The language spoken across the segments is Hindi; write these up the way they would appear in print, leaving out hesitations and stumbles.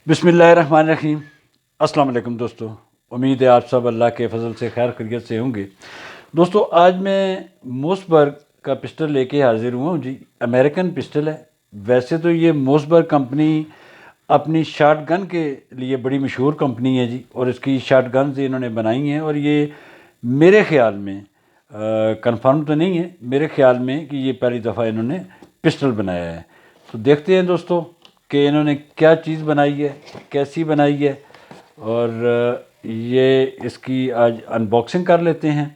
बिस्मिल्लाहिर्रहमानिर्रहीम। अस्सलाम वालेकुम दोस्तों। उम्मीद है आप सब अल्लाह के फजल से खैर खैरियत से होंगे। दोस्तों आज मैं मोसबर्ग का पिस्टल लेके हाजिर हुआ हूँ जी। अमेरिकन पिस्टल है। वैसे तो ये मोसबर्ग कंपनी अपनी शार्ट गन के लिए बड़ी मशहूर कंपनी है जी, और इसकी शार्ट गन्स इन्होंने बनाई हैं। और ये मेरे ख़्याल में कंफर्म तो नहीं है, मेरे ख़्याल में कि ये पहली दफ़ा इन्होंने पिस्टल बनाया है। तो देखते हैं दोस्तों कि इन्होंने क्या चीज़ बनाई है, कैसी बनाई है, और ये इसकी आज अनबॉक्सिंग कर लेते हैं।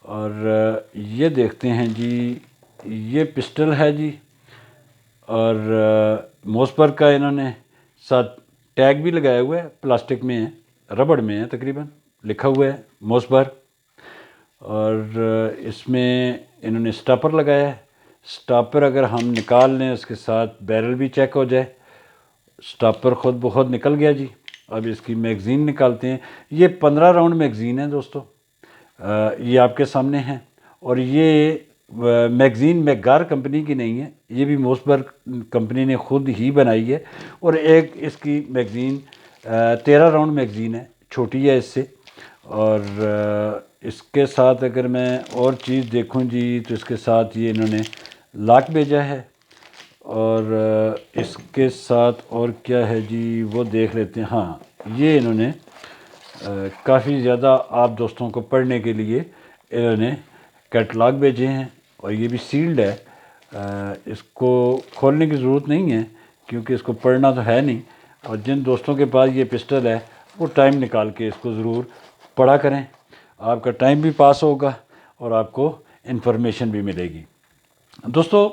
और ये देखते हैं जी, ये पिस्टल है जी। और मोसबर्ग का इन्होंने साथ टैग भी लगाया हुआ है, प्लास्टिक में है, रबड़ में है तकरीबन, लिखा हुआ है मोसबर्ग। और इसमें इन्होंने स्टॉपर लगाया है। स्टॉपर अगर हम निकाल लें, उसके साथ बैरल भी चेक हो जाए। स्टॉपर ख़ुद ब खुद निकल गया जी। अब इसकी मैगज़ीन निकालते हैं। ये 15 राउंड मैगज़ीन है दोस्तों। ये आपके सामने है। और ये मैगज़ीन मैगार कंपनी की नहीं है, ये भी मोसबर्ग कंपनी ने ख़ुद ही बनाई है। और एक इसकी मैगज़ीन 13 राउंड मैगज़ीन है, छोटी है इससे। और इसके साथ अगर मैं और चीज़ देखूं जी, तो इसके साथ ये इन्होंने लॉक भेजा है। और इसके साथ और क्या है जी, वो देख लेते हैं। हाँ, ये इन्होंने काफ़ी ज़्यादा आप दोस्तों को पढ़ने के लिए इन्होंने कैटलॉग भेजे हैं, और ये भी सील्ड है। इसको खोलने की ज़रूरत नहीं है, क्योंकि इसको पढ़ना तो है नहीं। और जिन दोस्तों के पास ये पिस्टल है, वो टाइम निकाल के इसको ज़रूर पढ़ा करें। आपका टाइम भी पास होगा और आपको इन्फॉर्मेशन भी मिलेगी। दोस्तों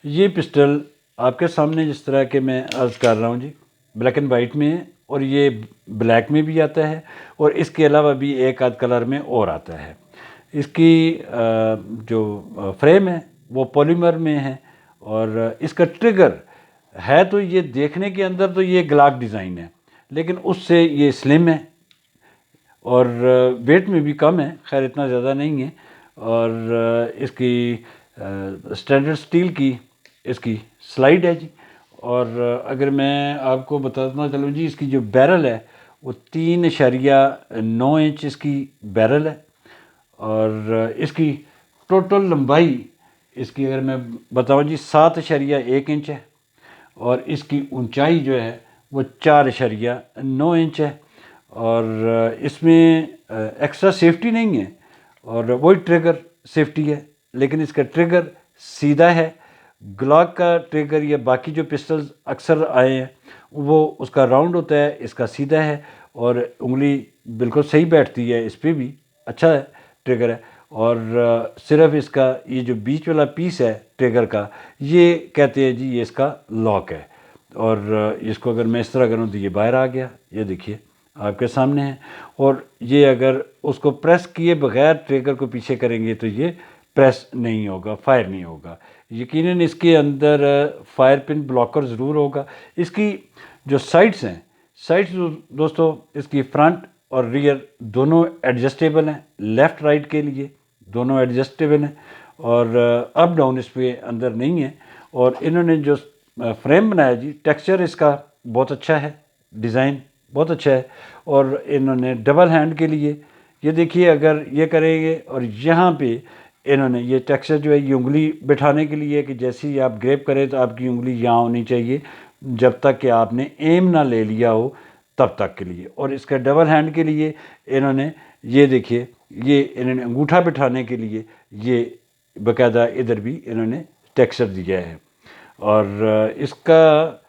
ये पिस्टल आपके सामने जिस तरह के मैं अर्ज़ कर रहा हूँ जी, ब्लैक एंड वाइट में है, और ये ब्लैक में भी आता है, और इसके अलावा भी एक आध कलर में और आता है। इसकी जो फ्रेम है वो पॉलीमर में है। और इसका ट्रिगर है, तो ये देखने के अंदर तो ये ग्लाक डिज़ाइन है, लेकिन उससे ये स्लिम है और वेट में भी कम है, खैर इतना ज़्यादा नहीं है। और इसकी स्टैंडर्ड स्टील की इसकी स्लाइड है जी। और अगर मैं आपको बताना चलूँ जी, इसकी जो बैरल है वो 3.9 इंच इसकी बैरल है। और इसकी टोटल लंबाई, इसकी अगर मैं बताऊँ जी, 7.1 इंच है। और इसकी ऊंचाई जो है वो 4.9 इंच है। और इसमें एक्स्ट्रा सेफ्टी नहीं है, और वही ट्रिगर सेफ्टी है, लेकिन इसका ट्रिगर सीधा है। ग्लॉक का ट्रिगर या बाकी जो पिस्टल्स अक्सर आए हैं वो उसका राउंड होता है, इसका सीधा है, और उंगली बिल्कुल सही बैठती है। इस पर भी अच्छा है, ट्रिगर है। और सिर्फ इसका ये जो बीच वाला पीस है ट्रिगर का, ये कहते हैं जी ये इसका लॉक है। और इसको अगर मैं इस तरह करूँ तो ये बाहर आ गया, ये देखिए आपके सामने है। और ये अगर उसको प्रेस किए बगैर ट्रिगर को पीछे करेंगे तो ये प्रेस नहीं होगा, फायर नहीं होगा। यकीनन इसके अंदर फायर पिन ब्लॉकर ज़रूर होगा। इसकी जो साइड्स हैं, साइड्स दोस्तों इसकी फ्रंट और रियर दोनों एडजस्टेबल हैं, लेफ़्ट राइट के लिए दोनों एडजस्टेबल हैं। और अप डाउन इस पर अंदर नहीं है। और इन्होंने जो फ्रेम बनाया जी, टेक्सचर इसका बहुत अच्छा है, डिज़ाइन बहुत अच्छा है। और इन्होंने डबल हैंड के लिए, ये देखिए अगर ये करेंगे और यहाँ पे इन्होंने ये टेक्सचर जो है, ये उंगली बिठाने के लिए कि जैसे ही आप ग्रैब करें तो आपकी उंगली यहाँ होनी चाहिए, जब तक कि आपने एम ना ले लिया हो तब तक के लिए। और इसका डबल हैंड के लिए इन्होंने ये देखिए, ये इन्होंने अंगूठा बिठाने के लिए ये बाकायदा इधर भी इन्होंने टेक्सचर दिया है। और इसका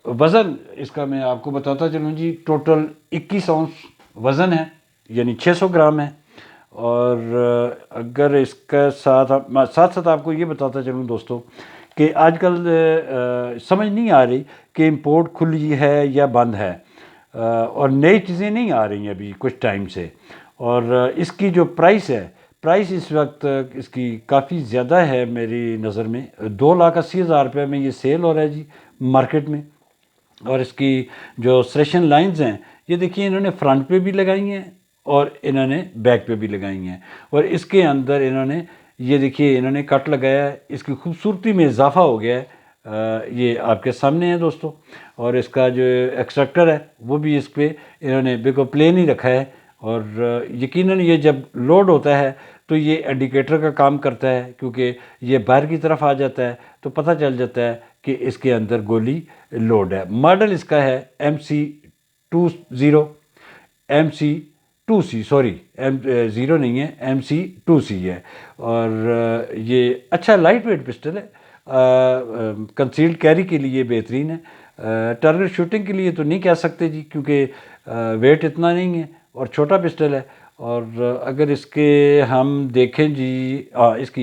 वज़न, इसका मैं आपको बताता चलूँ जी, टोटल 21 औंस वज़न है, यानी 600 ग्राम है। और अगर इसका साथ साथ आपको ये बताता चलूँ दोस्तों कि आजकल समझ नहीं आ रही कि इंपोर्ट खुली है या बंद है। और नई चीज़ें नहीं आ रही हैं अभी कुछ टाइम से। और इसकी जो प्राइस है, प्राइस इस वक्त इसकी काफ़ी ज़्यादा है मेरी नज़र में। 2,80,000 रुपये में ये सेल हो रहा है जी मार्केट में। और इसकी जो सेशन लाइंस हैं, ये देखिए इन्होंने फ्रंट पे भी लगाई हैं और इन्होंने बैक पे भी लगाई हैं। और इसके अंदर इन्होंने ये देखिए इन्होंने कट लगाया है, इसकी खूबसूरती में इजाफा हो गया है। ये आपके सामने है दोस्तों। और इसका जो एक्सट्रैक्टर है वो भी इस पर इन्होंने बिल्कुल प्लेन ही रखा है। और यकीनन ये जब लोड होता है तो ये इंडिकेटर का काम करता है, क्योंकि ये बाहर की तरफ आ जाता है तो पता चल जाता है कि इसके अंदर गोली लोड है। मॉडल इसका है MC20, MC2C, सॉरी M0 नहीं है, MC2C है। और ये अच्छा लाइट वेट पिस्टल है, कंसील्ड कैरी के लिए बेहतरीन है। टारगेट शूटिंग के लिए तो नहीं कह सकते जी, क्योंकि वेट इतना नहीं है और छोटा पिस्टल है। और अगर इसके हम देखें जी, इसकी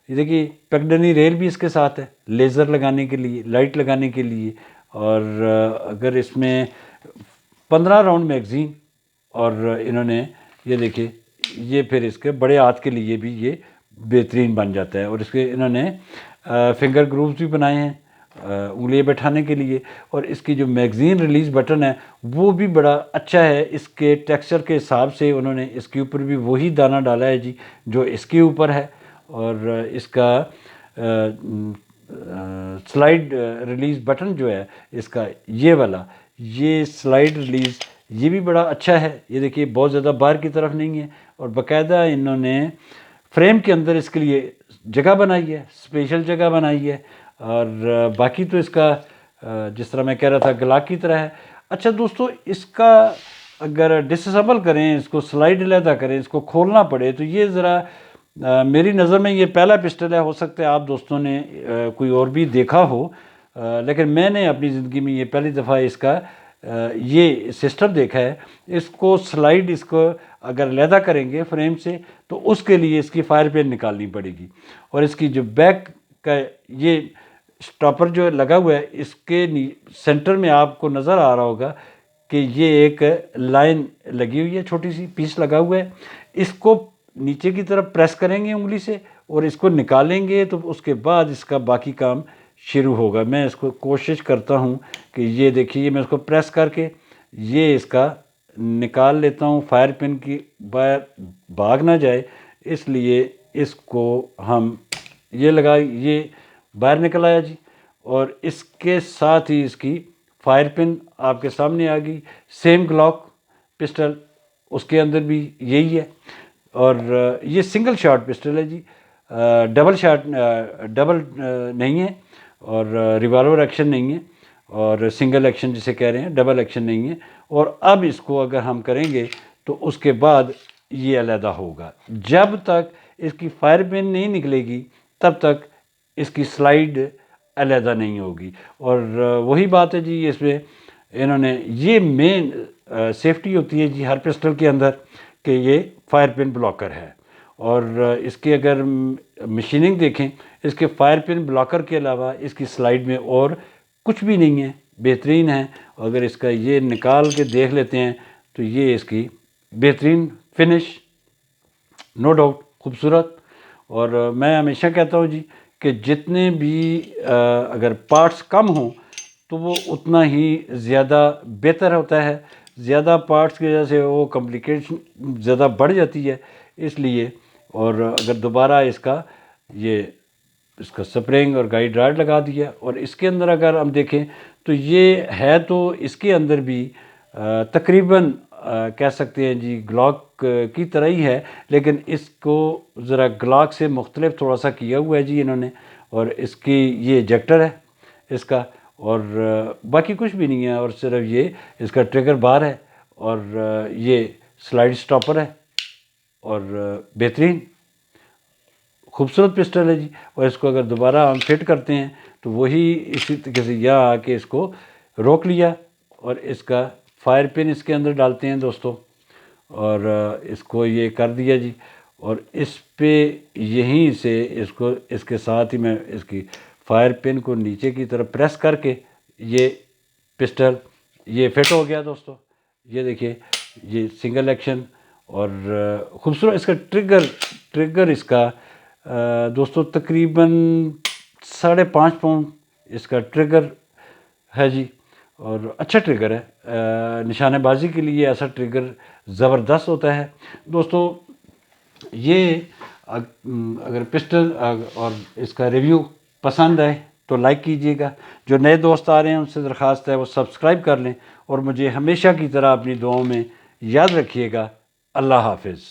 ये देखिए पेकडनी रेल भी इसके साथ है, लेज़र लगाने के लिए, लाइट लगाने के लिए। और अगर इसमें 15 राउंड मैगज़ीन, और इन्होंने ये देखिए ये फिर इसके बड़े हाथ के लिए भी ये बेहतरीन बन जाता है। और इसके इन्होंने फिंगर ग्रूव्स भी बनाए हैं उंगलियां बैठाने के लिए। और इसकी जो मैगज़ीन रिलीज़ बटन है वो भी बड़ा अच्छा है, इसके टेक्सचर के हिसाब से उन्होंने इसके ऊपर भी वही दाना डाला है जी जो इसके ऊपर है। और इसका स्लाइड रिलीज़ बटन जो है इसका, ये वाला, ये स्लाइड रिलीज़ ये भी बड़ा अच्छा है। ये देखिए बहुत ज़्यादा बाहर की तरफ नहीं है, और बाकायदा इन्होंने फ्रेम के अंदर इसके लिए जगह बनाई है, स्पेशल जगह बनाई है। और बाकी तो इसका जिस तरह मैं कह रहा था ग्लाक की तरह है। अच्छा दोस्तों, इसका अगर डिसेबल करें, इसको स्लाइड अलहदा करें, इसको खोलना पड़े, तो ये ज़रा मेरी नज़र में ये पहला पिस्टल है। हो सकता है आप दोस्तों ने कोई और भी देखा हो, लेकिन मैंने अपनी ज़िंदगी में ये पहली दफ़ा इसका ये सिस्टम देखा है। इसको स्लाइड, इसको अगर अलहदा करेंगे फ्रेम से तो उसके लिए इसकी फायर पिन निकालनी पड़ेगी। और इसकी जो बैक का ये स्टॉपर जो लगा हुआ है, इसके सेंटर में आपको नज़र आ रहा होगा कि ये एक लाइन लगी हुई है, छोटी सी पीस लगा हुआ है। इसको नीचे की तरफ प्रेस करेंगे उंगली से और इसको निकालेंगे, तो उसके बाद इसका बाकी काम शुरू होगा। मैं इसको कोशिश करता हूँ कि ये देखिए, मैं इसको प्रेस करके ये इसका निकाल लेता हूँ। फायर पिन की बाहर भाग ना जाए, इसलिए इसको हम ये लगा, ये बाहर निकल आया जी। और इसके साथ ही इसकी फायर पिन आपके सामने आ गई। सेम ग्लॉक पिस्टल, उसके अंदर भी यही है। और ये सिंगल शॉट पिस्टल है जी, डबल शॉट, डबल नहीं है, और रिवॉल्वर एक्शन नहीं है, और सिंगल एक्शन जिसे कह रहे हैं, डबल एक्शन नहीं है। और अब इसको अगर हम करेंगे तो उसके बाद ये अलहदा होगा। जब तक इसकी फायर पिन नहीं निकलेगी तब तक इसकी स्लाइड अलहदा नहीं होगी। और वही बात है जी, इसमें इन्होंने ये मेन सेफ्टी होती है जी हर पिस्टल के अंदर कि ये फायर पिन ब्लॉकर है। और इसकी अगर मशीनिंग देखें, इसके फायर पिन ब्लॉकर के अलावा इसकी स्लाइड में और कुछ भी नहीं है, बेहतरीन है। अगर इसका ये निकाल के देख लेते हैं तो ये इसकी बेहतरीन फिनिश, नो डाउट खूबसूरत। और मैं हमेशा कहता हूँ जी कि जितने भी अगर पार्ट्स कम हों तो वो उतना ही ज़्यादा बेहतर होता है। ज़्यादा पार्ट्स की वजह से वो कॉम्प्लिकेशन ज़्यादा बढ़ जाती है, इसलिए। और अगर दोबारा इसका स्प्रिंग और गाइड रॉड लगा दिया, और इसके अंदर अगर हम देखें तो ये है तो इसके अंदर भी तकरीबन कह सकते हैं जी ग्लॉक की तरह ही है, लेकिन इसको ज़रा ग्लॉक से मुख्तलिफ थोड़ा सा किया हुआ है जी इन्होंने। और इसकी ये इजेक्टर है इसका, और बाकी कुछ भी नहीं है। और सिर्फ ये इसका ट्रिगर बार है, और ये स्लाइड स्टॉपर है, और बेहतरीन खूबसूरत पिस्टल है जी। और इसको अगर दोबारा हम फिट करते हैं तो वही इसी तरीके से यहाँ आके इसको रोक लिया, और इसका फायर पिन इसके अंदर डालते हैं दोस्तों, और इसको ये कर दिया जी। और इस पे यहीं से इसको, इसके साथ ही मैं इसकी फायर पिन को नीचे की तरफ प्रेस करके ये पिस्टल ये फिट हो गया दोस्तों। ये देखिए, ये सिंगल एक्शन। और ख़ूबसूरत इसका ट्रिगर इसका दोस्तों तकरीबन 5.5 पाउंड इसका ट्रिगर है जी, और अच्छा ट्रिगर है। निशानेबाजी के लिए ऐसा ट्रिगर ज़बरदस्त होता है दोस्तों। ये अगर पिस्टल और इसका रिव्यू पसंद आए तो लाइक कीजिएगा। जो नए दोस्त आ रहे हैं उनसे दरख्वास्त है वो सब्सक्राइब कर लें और मुझे हमेशा की तरह अपनी दुआओं में याद रखिएगा। अल्लाह हाफ़िज़।